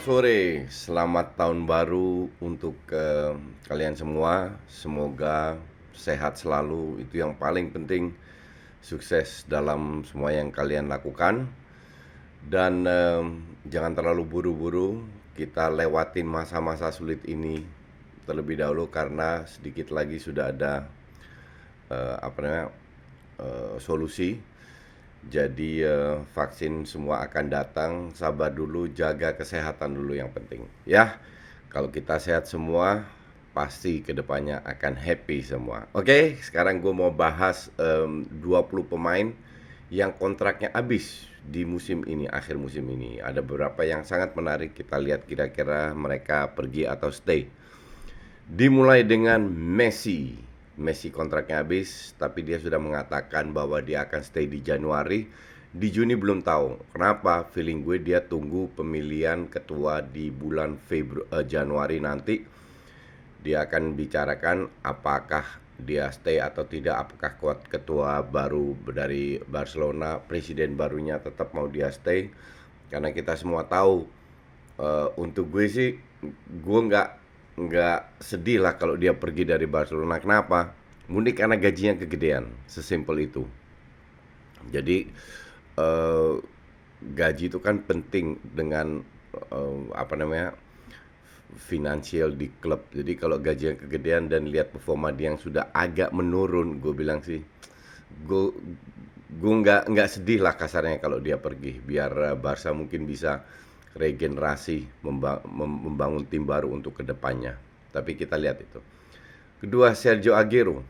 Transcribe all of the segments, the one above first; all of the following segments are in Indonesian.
sore, selamat tahun baru untuk kalian semua. Semoga sehat selalu, itu yang paling penting. Sukses dalam semua yang kalian lakukan. Dan jangan terlalu buru-buru, kita lewatin masa-masa sulit ini terlebih dahulu karena sedikit lagi sudah ada solusi. Jadi vaksin semua akan datang, sabar dulu, jaga kesehatan dulu yang penting. Ya, kalau kita sehat semua, pasti kedepannya akan happy semua. Oke, sekarang gue mau bahas 20 pemain yang kontraknya habis di musim ini, akhir musim ini. Ada beberapa yang sangat menarik, kita lihat kira-kira mereka pergi atau stay. Dimulai dengan Messi. Messi kontraknya habis, tapi dia sudah mengatakan bahwa dia akan stay di Januari. Di Juni belum tahu. Kenapa? Feeling gue dia tunggu pemilihan ketua di bulan Januari nanti. Dia akan bicarakan apakah dia stay atau tidak, apakah kuat ketua baru dari Barcelona, presiden barunya tetap mau dia stay. Karena kita semua tahu, untuk gue sih, gue nggak sedih lah kalau dia pergi dari Barcelona. Kenapa? Murni karena gajinya kegedean, sesimpel itu. Jadi eh, gaji itu kan penting dengan finansial di klub. Jadi kalau gaji yang kegedean dan lihat performa dia yang sudah agak menurun, gue bilang sih, gue gue nggak sedih lah kasarnya kalau dia pergi. Biar Barca mungkin bisa regenerasi, membangun tim baru untuk kedepannya. Tapi kita lihat itu. Kedua, Sergio Aguero.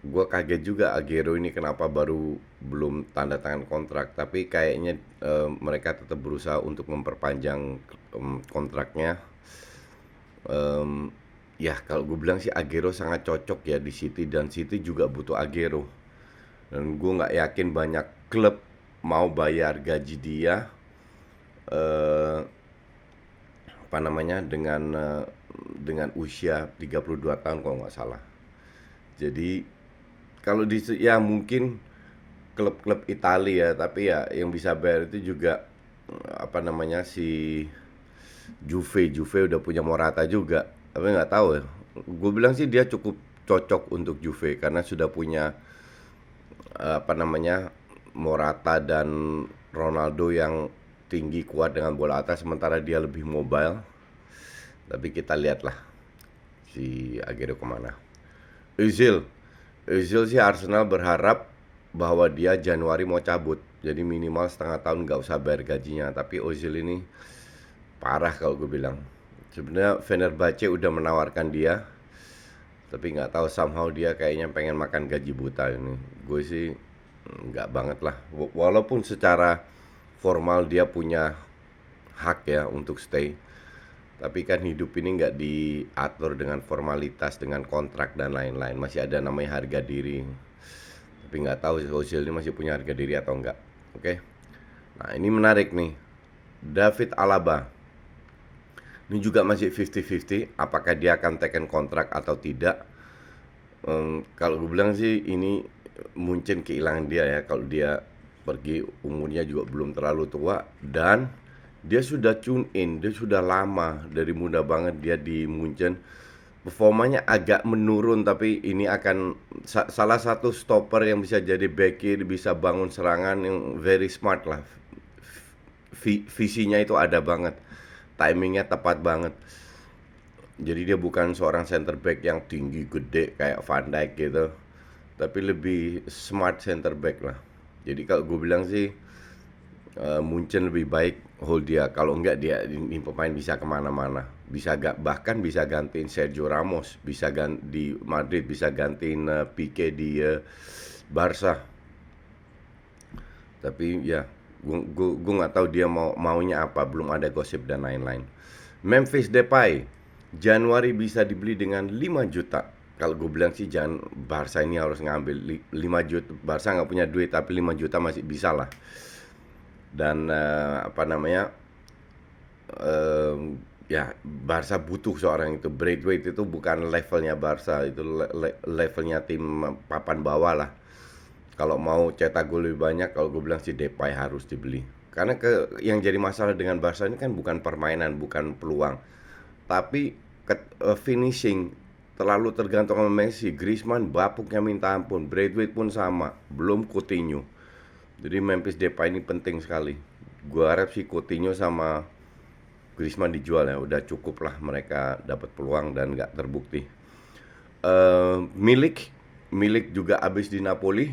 Gue kaget juga Aguero ini kenapa baru belum tanda tangan kontrak. Tapi kayaknya mereka tetap berusaha untuk memperpanjang kontraknya. Ya kalau gue bilang sih Aguero sangat cocok ya di City, dan City juga butuh Aguero. Dan gue nggak yakin banyak klub mau bayar gaji dia eh, dengan usia 32 tahun kalau nggak salah. Jadi kalau ya mungkin klub-klub Italia ya, tapi ya yang bisa bayar itu juga si Juve udah punya Morata juga. Tapi nggak tahu ya. Gue bilang sih dia cukup cocok untuk Juve karena sudah punya Morata dan Ronaldo yang tinggi kuat dengan bola atas, sementara dia lebih mobile. Tapi kita lihatlah si Aguero kemana. Özil, Özil sih Arsenal berharap bahwa dia Januari mau cabut, jadi minimal setengah tahun nggak usah bayar gajinya. Tapi Özil ini parah kalau gue bilang. Sebenarnya Fenerbahce udah menawarkan dia, tapi nggak tahu somehow dia kayaknya pengen makan gaji buta ini. Gue sih nggak banget lah. Walaupun secara formal dia punya hak ya untuk stay, tapi kan hidup ini nggak diatur dengan formalitas, dengan kontrak dan lain-lain. Masih ada namanya harga diri. Tapi nggak tahu si Ozil ini masih punya harga diri atau enggak. Oke. Nah ini menarik nih. David Alaba. Ini juga masih 50-50. Apakah dia akan taken kontrak atau tidak. Kalau gue bilang sih ini mungkin kehilangan dia ya. Kalau dia pergi, umurnya juga belum terlalu tua. Dan dia sudah tune in, dia sudah lama, dari muda banget dia di Munchen. Performanya agak menurun, tapi ini akan salah satu stopper yang bisa jadi back kiri, bisa bangun serangan, yang very smart lah. Visinya itu ada banget, timingnya tepat banget. Jadi dia bukan seorang center back yang tinggi gede kayak Van Dijk gitu, tapi lebih smart center back lah. Jadi kalau gue bilang sih Munchen lebih baik hold dia. Kalau enggak dia ini pemain bisa kemana-mana. Bahkan bisa gantiin Sergio Ramos, bisa di Madrid, bisa gantiin Pique di Barca. Tapi ya gue nggak tahu dia maunya apa. Belum ada gosip dan lain-lain. Memphis Depay Januari bisa dibeli dengan 5 juta. Kalau gue bilang sih jangan, Barca ini harus ngambil 5 juta. Barca nggak punya duit, tapi 5 juta masih bisa lah. Dan ya Barca butuh seorang itu. Braithwaite itu bukan levelnya Barca, itu levelnya tim papan bawah lah. Kalau mau cetak gol lebih banyak, kalau gue bilang si Depay harus dibeli. Karena yang jadi masalah dengan Barca ini kan bukan permainan, bukan peluang, tapi finishing. Terlalu tergantung sama Messi. Griezmann bapuknya minta ampun, Braithwaite pun sama, belum Coutinho. Jadi Memphis Depay ini penting sekali. Gua harap si Coutinho sama Griezmann dijual ya, udah cukup lah mereka dapat peluang dan nggak terbukti. Milik juga abis di Napoli.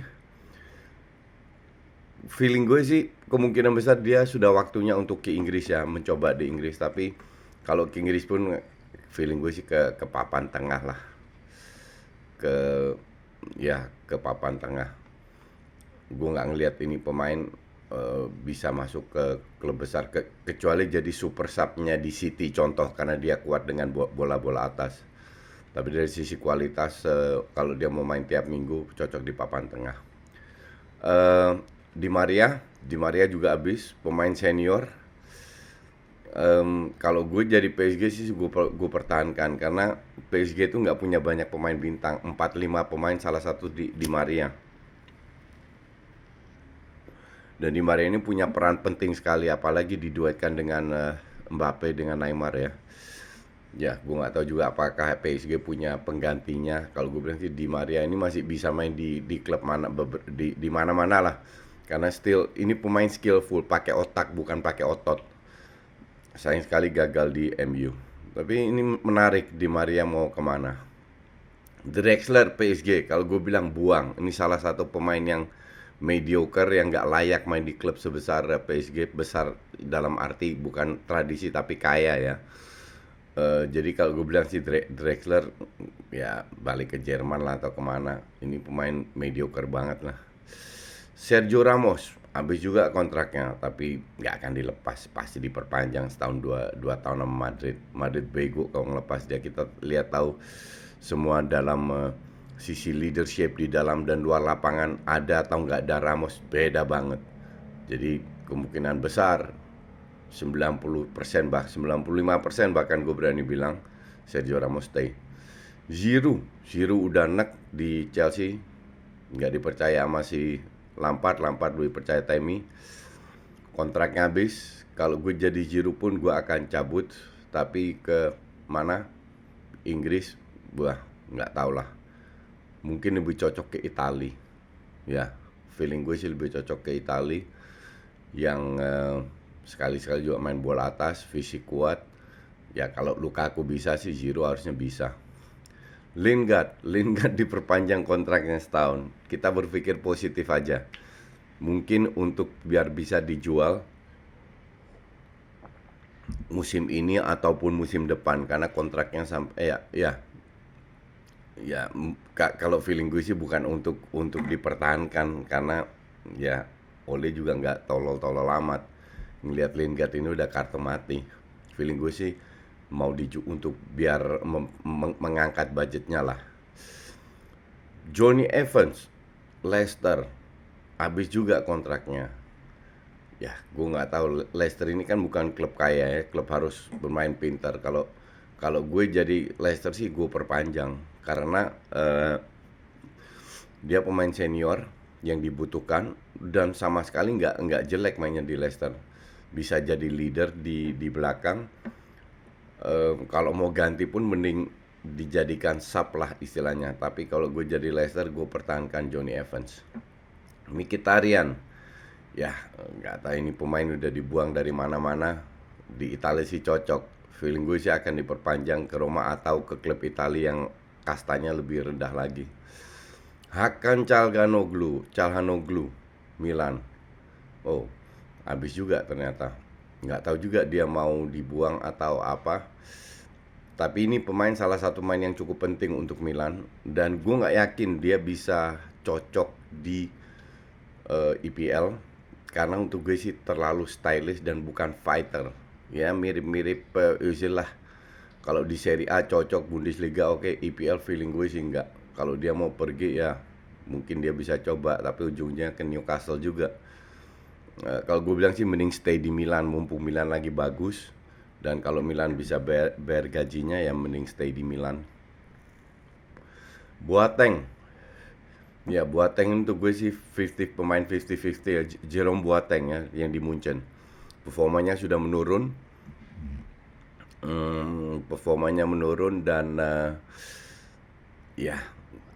Feeling gue sih kemungkinan besar dia sudah waktunya untuk ke Inggris ya, mencoba di Inggris. Tapi kalau ke Inggris pun feeling gue sih ke papan tengah lah, ke ke papan tengah. Gue nggak ngelihat ini pemain bisa masuk ke klub besar, kecuali jadi super sub-nya di City contoh, karena dia kuat dengan bola-bola atas. Tapi dari sisi kualitas, kalau dia mau main tiap minggu cocok di papan tengah. Di Maria juga habis pemain senior. Kalau gue jadi PSG sih gue pertahankan, karena PSG itu nggak punya banyak pemain bintang, 4-5 pemain, salah satu di Maria. Dan Di Maria ini punya peran penting sekali, apalagi diduetkan dengan Mbappe dengan Neymar ya. Ya, gue nggak tahu juga apakah PSG punya penggantinya. Kalau gue bilang sih Di Maria ini masih bisa main di klub mana, di mana-mana lah. Karena still ini pemain skillful, pakai otak bukan pakai otot. Sayang sekali gagal di MU. Tapi ini menarik, Di Maria mau kemana. Drexler PSG, kalau gue bilang buang. Ini salah satu pemain yang mediocre, yang nggak layak main di klub sebesar PSG. Besar dalam arti bukan tradisi tapi kaya ya. Jadi kalau gue bilang si Drexler ya balik ke Jerman lah atau kemana. Ini pemain mediocre banget lah. Sergio Ramos habis juga kontraknya, tapi nggak akan dilepas, pasti diperpanjang setahun dua tahun sama Madrid. Madrid bego kalau ngelepas dia. Kita lihat tahu semua dalam sisi leadership di dalam dan luar lapangan, ada atau nggak ada Ramos beda banget. Jadi kemungkinan besar 90% 95% bahkan gue berani bilang Sergio Ramos stay. Giroud udah nek di Chelsea, nggak dipercaya sama si Lampard dipercaya Tammy. Kontraknya habis. Kalau gue jadi Giroud pun gue akan cabut, tapi ke mana? Inggris, nggak tahu lah. Mungkin lebih cocok ke Italia. Ya, feeling gue sih lebih cocok ke Italia yang sekali-sekali juga main bola atas, fisik kuat. Ya kalau Lukaku bisa sih, Giroud harusnya bisa. Lingard diperpanjang kontraknya setahun. Kita berpikir positif aja. Mungkin untuk biar bisa dijual musim ini ataupun musim depan, karena kontraknya sampai kalau feeling gue sih bukan untuk dipertahankan, karena ya Ole juga nggak tolol-tolol amat. Ngelihat Lingard ini udah kartu mati. Feeling gue sih mau untuk biar mengangkat budgetnya lah. Johnny Evans, Leicester, habis juga kontraknya. Ya, gue nggak tahu. Leicester ini kan bukan klub kaya ya, klub harus bermain pintar. Kalau gue jadi Leicester sih gue perpanjang, karena dia pemain senior yang dibutuhkan dan sama sekali nggak jelek mainnya di Leicester. Bisa jadi leader di belakang. Kalau mau ganti pun mending dijadikan sub lah istilahnya. Tapi kalau gue jadi Leicester, gue pertahankan Johnny Evans. Mkhitaryan, ya nggak tahu, ini pemain udah dibuang dari mana-mana. Di Italia sih cocok. Feeling gue sih akan diperpanjang ke Roma atau ke klub Italia yang kastanya lebih rendah lagi. Hakan Calhanoglu, Milan. Oh, habis juga ternyata. Nggak tahu juga dia mau dibuang atau apa. Tapi ini pemain, salah satu pemain yang cukup penting untuk Milan. Dan gue nggak yakin dia bisa cocok di EPL. Karena untuk gue sih terlalu stylish dan bukan fighter. Ya mirip-mirip Özil lah. Kalau di Serie A cocok, Bundesliga oke, EPL feeling gue sih enggak. Kalau dia mau pergi ya mungkin dia bisa coba, tapi ujungnya ke Newcastle juga. Kalau gue bilang sih mending stay di Milan, mumpung Milan lagi bagus. Dan kalau Milan bisa bayar gajinya ya mending stay di Milan. Boateng. Ya Boateng untuk gue sih pemain 50-50 ya, Jerome Boateng ya yang di Munchen. performanya sudah menurun. Performanya menurun dan ya,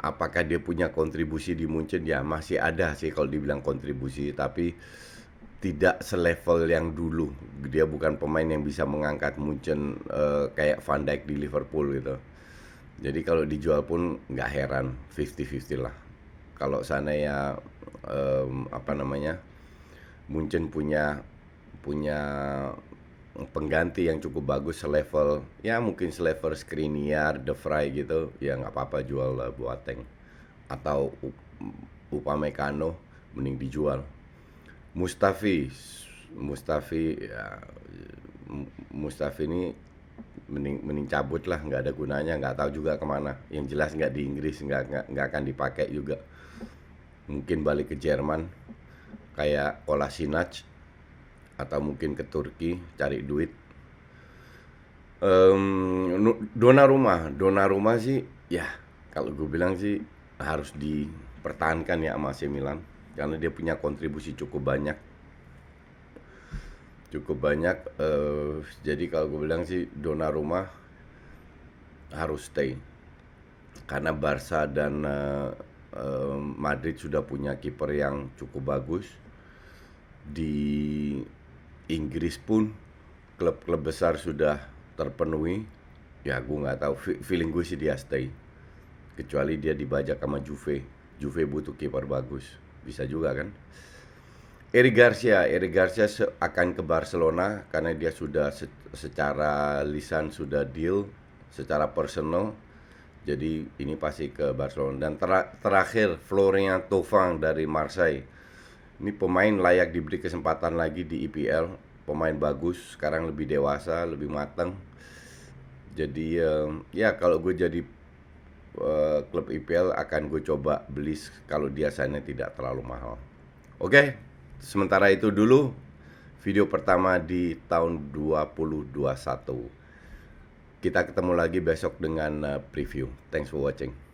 apakah dia punya kontribusi di Munchen? Ya masih ada sih kalau dibilang kontribusi, tapi tidak selevel yang dulu. Dia bukan pemain yang bisa mengangkat Munchen kayak Van Dijk di Liverpool gitu. Jadi kalau dijual pun nggak heran, 50-50 lah. Kalau seandainya apa namanya, Munchen punya punya pengganti yang cukup bagus selevel, ya mungkin selevel Skriniar, De Vrij gitu, ya nggak apa-apa jual Boateng atau Upamecano, mending dijual. Mustafi, ya, Mustafi ini mending cabut lah, nggak ada gunanya, nggak tahu juga kemana. Yang jelas nggak di Inggris, nggak akan dipakai juga. Mungkin balik ke Jerman kayak Kolasinac atau mungkin ke Turki cari duit. Donnarumma sih ya, kalau gue bilang sih harus dipertahankan ya sama AC Milan karena dia punya kontribusi cukup banyak. Jadi kalau gue bilang sih Donnarumma harus stay karena Barca dan Madrid sudah punya kiper yang cukup bagus. Di Inggris pun klub-klub besar sudah terpenuhi. Ya gue nggak tahu, feeling gue sih dia stay, kecuali dia dibajak sama Juve butuh kiper bagus, bisa juga kan. Eric Garcia akan ke Barcelona karena dia sudah secara lisan sudah deal secara personal. Jadi ini pasti ke Barcelona. Dan terakhir Florian Thauvin dari Marseille. Ini pemain layak diberi kesempatan lagi di EPL. Pemain bagus, sekarang lebih dewasa, lebih matang. Jadi ya kalau gue jadi klub EPL akan gue coba beli kalau dia sign-nya tidak terlalu mahal. Oke, sementara itu dulu video pertama di tahun 2021. Kita ketemu lagi besok dengan preview. Thanks for watching.